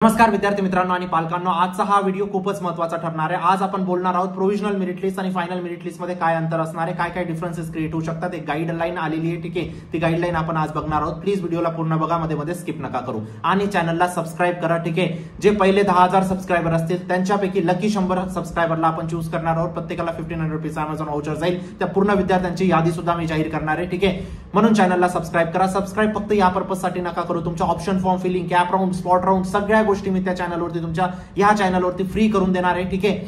नमस्कार विद्यार्थी मित्रांनो आणि पालकांनो, आजचा हा व्हिडिओ खूपच महत्त्वाचा ठरणार आहे। आज आपण बोलणार आहोत प्रोव्हिजनल मेरिट लिस्ट आणि फायनल मेरिट लिस्ट मध्ये काय अंतर असणार आहे, काय काय डिफरन्सेस क्रिएट होऊ शकतात। एक गाईडलाईन आलेली आहे, ठीक आहे। ती गाईडलाईन आपण आज बघणार आहोत। प्लीज व्हिडिओला पूर्ण बघा, मध्ये स्किप नका करू आणि चॅनलला सबस्क्राइब करा, ठीक आहे। जे पहिले 10,000 सबस्क्रायबर असतील त्यांच्यापैकी लकी 100 सबस्क्रायबरला आपण चूज करणार आहोत। प्रत्येकाला 1500 रुपये अमेझॉन व्हाउचर जाईल। त्या पूर्ण विद्यार्थ्यांची यादी सुद्धा मी जाहीर करणार आहे, ठीक आहे। म्हणून चॅनलला सबस्क्राइब करा। सबस्क्राइब फक्त या पर्पज साठी नका करू, तुमच्या option form filling, CAP round, spot round सगळ्या गोष्टी मी त्या चॅनलवरती तुमच्या या चॅनलवरती फ्री करून देणार आहे, ठीक आहे।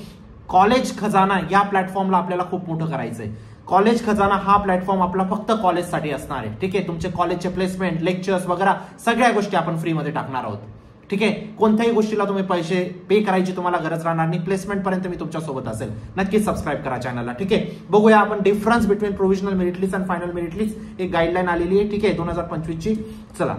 कॉलेज खजाना या प्लॅटफॉर्मला आपल्याला खूप मोठं करायचंय। कॉलेज खजाना हा प्लॅटफॉर्म आपला फक्त कॉलेजसाठी असणार आहे, ठीक आहे। तुमचे कॉलेजचे प्लेसमेंट, लेक्चर्स वगैरे सगळ्या गोष्टी आपण फ्री मध्ये टाकणार आहोत, ठीक आहे। कोणत्याही गोष्टीला तुम्ही पैसे पे करायची तुम्हाला गरज राहणार नाही। प्लेसमेंट पर्यंत मी तुमच्या सोबत असेल। नक्कीच सबस्क्राइब करा चॅनलला, ठीक आहे। बघूया आपण difference between provisional merit list आणि फायनल मेरिट लिस्ट। एक गाईडलाईन आलेली आहे, ठीक आहे, 2025 ची। चला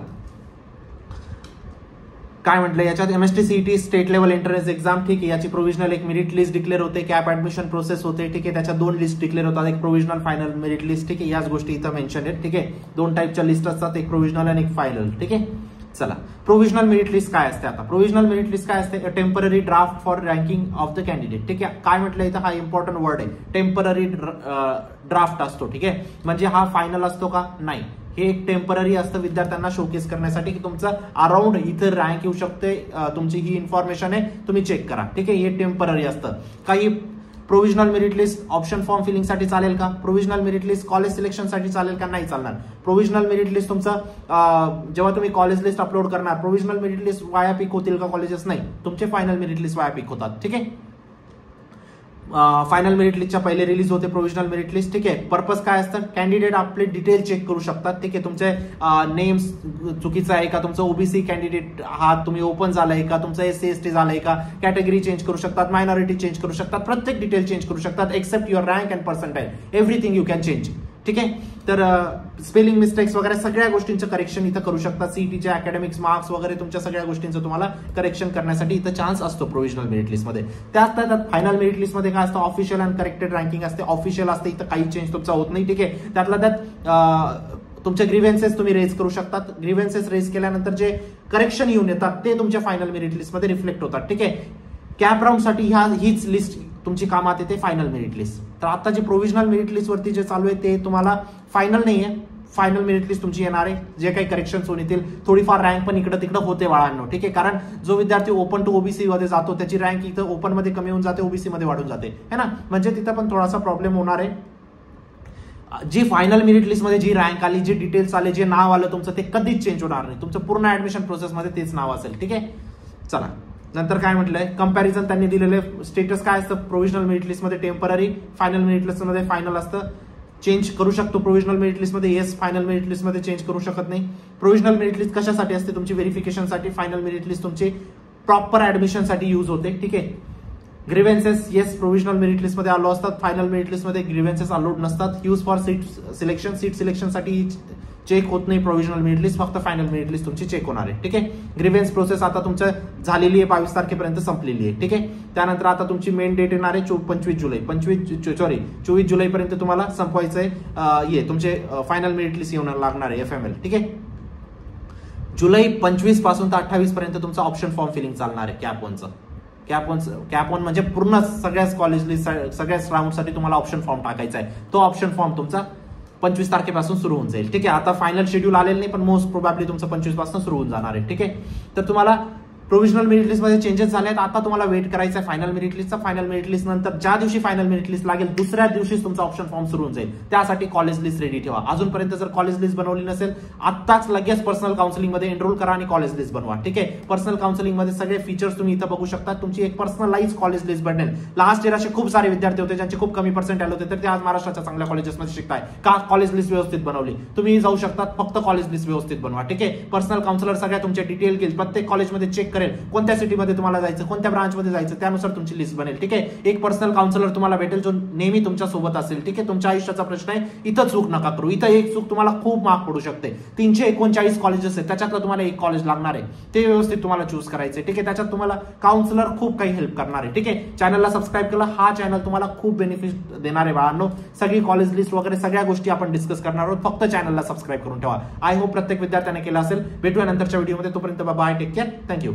काय म्हटलं याच्यात, MST CET state level entrance exam, ठीक आहे। याची प्रोव्हिजनल एक मेरिट लिस्ट डिक्लेअर होते, कॅप ऍडमिशन प्रोसेस होते, ठीक आहे। त्याच्या दोन लिस्ट डिक्लेअर होतात, एक प्रोव्हिजनल फायनल मेरिट लिस्ट, ठीक आहे। याच गोष्टी इथं मेन्शन आहेत, ठीक आहे। दोन टाईपच्या लिस्ट असतात, एक प्रोव्हिजनल आणि एक फायनल, ठीक आहे। चला प्रोव्हिजनल मेरिट लिस्ट काय असते आता। प्रोव्हिजनल मेरिट लिस्ट काय असते, temporary draft for ranking of the candidate, ठीक आहे। काय म्हटलं इथं, हा इम्पॉर्टंट वर्ड आहे, टेम्पररी ड्राफ्ट असतो, ठीक आहे। म्हणजे हा फायनल असतो का, नाही। हे एक टेम्पररी असतं विद्यार्थ्यांना शोकेस करण्यासाठी की तुमचं अराउंड इथं रँक येऊ शकते, तुमची ही इन्फॉर्मेशन आहे, तुम्ही चेक करा, ठीक आहे। हे टेम्पररी असतं। काही provisional merit list option form filling साठी चालेल का, provisional merit list college selection साठी चालेल का, नाही चालणार। प्रोव्हिजनल मेरिट लिस्ट तुमचं जेव्हा तुम्ही कॉलेज लिस्ट अपलोड करणार, प्रोव्हिजनल मेरिट लिस्ट वाया पिक होतील का कॉलेजेस, नाही, तुमचे फायनल मेरिट लिस्ट वाया पिक होतात, ठीक आहे। फायनल मेरिट लिस्टच्या पहिले रिलीज होते प्रोव्हिजनल मेरिट लिस्ट, ठीक आहे। पर्पज काय असतं, कॅन्डिडेट आपले डिटेल चेक करू शकतात, ठीक आहे। तुमचे नेम्स चुकीचं आहे का, तुमचं ओबीसी कॅन्डिडेट हा तुम्ही ओपन झालाय का, तुमचं एससी एसटी झालंय का, कॅटेगरी चेंज करू शकतात, मायनॉरिटी चेंज करू शकतात, प्रत्येक डिटेल चेंज करू शकतात except your rank and percentile, everything you can change, ठीक आहे। तर स्पेलिंग मिस्टेक्स वगैरे सगळ्या गोष्टींचं करेक्शन इथं करू शकतात। सीईटीचे अकॅडमिक्स मार्क्स वगैरे तुमच्या सगळ्या गोष्टींचं तुम्हाला करेक्शन करण्यासाठी इथं चान्स असतो प्रोव्हिजनल मेरिट लिस्ट मध्ये। त्यात फायनल मेरिट लिस्ट मध्ये काय असतं, ऑफिशियल अँड करेक्टेड रँकिंग असते। ऑफिशियल असते, इथं काही चेंज तुमचा होत नाही, ठीक आहे। त्यातल्या त्यात तुमचे ग्रीव्हन्सेस तुम्ही रेज करू शकतात। ग्रीव्हन्सेस रेज केल्यानंतर जे करेक्शन येऊन येतात ते तुमच्या फायनल मेरिट लिस्ट मध्ये रिफ्लेक्ट होतात, ठीक आहे। कॅप राउंड साठी हीच लिस्ट तुमची कामात येते, फायनल मेरिट लिस्ट। तर आता जे प्रोव्हिजनल मेरिट लिस्ट वरती जे चालू आहे ते तुम्हाला फायनल नाहीये, फायनल मेरिट लिस्ट तुमची येणार आहे। जे काही करेक्शन्स होऊन येतील, थोडीफार रँक पण इकडे तिकडे होते बाळांनो, ठीक आहे। कारण जो विद्यार्थी ओपन टू ओबीसी मध्ये जातो त्याची रँक इथं ओपन मध्ये कमी होऊन जाते, ओबीसी मध्ये वाढून जाते, है ना। म्हणजे तिथं पण थोडासा प्रॉब्लेम होणार आहे। जी फायनल मेरिट लिस्ट मध्ये जी रँक आली, जे डिटेल्स आले, जे नाव आलं तुमचं, ते कधीच चेंज होणार नाही। तुमचं पूर्ण ऍडमिशन प्रोसेस मध्ये तेच नाव असेल, ठीक आहे। चला नंतर काय म्हटलंय, कंपॅरिझन त्यांनी दिलेले स्टेटस काय असतं, प्रोव्हिजनल मेरिट लिस्ट मध्ये टेम्पररी, फायनल मेरिट लिस्ट मध्ये फायनल असतं। चेंज करू शकतो प्रोव्हिजनल मेरिट लिस्ट मध्ये, येस। फायनल मेरिट लिस्ट मध्ये चेंज करू शकत नाही। प्रोव्हिजनल मेरिट लिस्ट कशासाठी असते, तुमची व्हेरिफिकेशनसाठी। फायनल मेरिट लिस्ट तुमची प्रॉपर ऍडमिशन साठी यूज होते, ठीक आहे। Grievances yes provisional merit list मध्ये अलो असतात, फायनल मेरिट लिस्ट मध्ये ग्रीव्हन्सेस अलाउड नसतात। Use for seat selection, seat selection साठी चेक होत नाही प्रोव्हिजनल मेरिट लिस्ट, फक्त फायनल मेरिट लिस्ट तुमची चेक होणार आहे, ठीक आहे। ग्रीव्हन्स प्रोसेस आता तुमच्या झालेली आहे, 22 तारखेपर्यंत संपलेली आहे, ठीक आहे। त्यानंतर आता तुमची मेन डेट येणार आहे 24 जुलैपर्यंत तुम्हाला संपवायचं आहे, तुमचे फायनल मेरिट लिस्ट येऊन लागणार आहे FML, ठीक आहे। जुलै 25 पासून तर 28 पर्यंत तुमचा ऑप्शन फॉर्म फिलिंग चालणार आहे कॅप वन म्हणजे पूर्ण सगळ्याच कॉलेज लिस्ट, सगळ्याच राऊंड साठी तुम्हाला ऑप्शन फॉर्म टाकायचा आहे। तो ऑप्शन फॉर्म तुमचा 25 तारखेपासून सुरू होऊन जाईल, ठीक आहे। आता फायनल शेड्यूल आलेलं नाही, पण मोस्ट प्रोबॅबली तुमचं 25 पासून सुरू होऊन जाणार आहे, ठीक आहे। तर तुम्हाला प्रोव्हिजनल मेरिट लिस्ट मध्ये चेंजेस झाले आहेत, आता तुम्हाला वेट करायचा आहे फायनल मेरिट लिस्टचा। फायनल मेरिट लिस्ट नंतर ज्या दिवशी फायनल मेरिट लिस्ट लागेल दुसऱ्या दिवशीच तुमचा ऑप्शन फॉर्म सुरू होऊन जाईल। त्यासाठी कॉलेज लिस्ट रेडी ठेवा। अजूनपर्यंत जर कॉलेज लिस्ट बनवली नसेल, आत्ताच लगेच पर्सनल काउन्सिलिंग मध्ये एनरोल करा आणि कॉलेज लिस्ट बनवा, ठीक आहे। पर्सनल काउन्सिलिंग मध्ये सगळे फीचर्स तुम्ही इथं बघू शकता। तुमची एक पर्सनलाइज कॉलेज लिस्ट बनेल। लास्ट इयर असे खूप सारे विद्यार्थी होते ज्यांचे खूप कमी पर्सेंट आले होते, तर ते आज महाराष्ट्राच्या चांगल्या कॉलेजेसमध्ये शिकताय का, कॉलेज लिस्ट व्यवस्थित बनवली। तुम्ही जाऊ शकता, फक्त कॉलेज लिस्ट व्यवस्थित बनवा, ठीक आहे। पर्सनल काउन्सिलर सगळ्या तुमचे डिटेल घेईल, प्रत्येक कॉलेजमध्ये चेक करेल, कोणत्या सिटी मध्ये तुम्हाला जायचं, कोणत्या ब्रांच मध्ये जायचं, त्यानुसार तुमची लिस्ट बनेल, ठीक आहे। एक पर्सनल काउन्सिलर तुम्हाला भेटेल जो नेहमी तुमच्या सोबत असेल, ठीक आहे। तुमच्या आयुष्याचा प्रश्न आहे, इथं चूक नका करू, इथं एक चूक तुम्हाला खूप मार्क पडू शकते। 339 कॉलेजेस आहेत, त्याच्यातलं तुम्हाला एक कॉलेज लागणार आहे, ते व्यवस्थित तुम्हाला चूज करायचे, ठीक आहे। त्याच्यात तुम्हाला काउन्सिलर खूप काही हेल्प करणार आहे, ठीक आहे। चॅनलला सबस्क्राईब केला, हा चॅनल तुम्हाला खूप बेनिफिट देणार आहे बाळांनो। सगळी कॉलेज लिस्ट वगैरे सगळ्या गोष्टी आपण डिस्कस करणार आहोत, फक्त चॅनलला सबस्क्राईब करून ठेवा। आय होप प्रत्येक विद्यार्थ्याने केलं असेल। भेटूया नंतरच्या व्हिडिओमध्ये, तोपर्यंत बाय, टेक केअर, थँक्यू।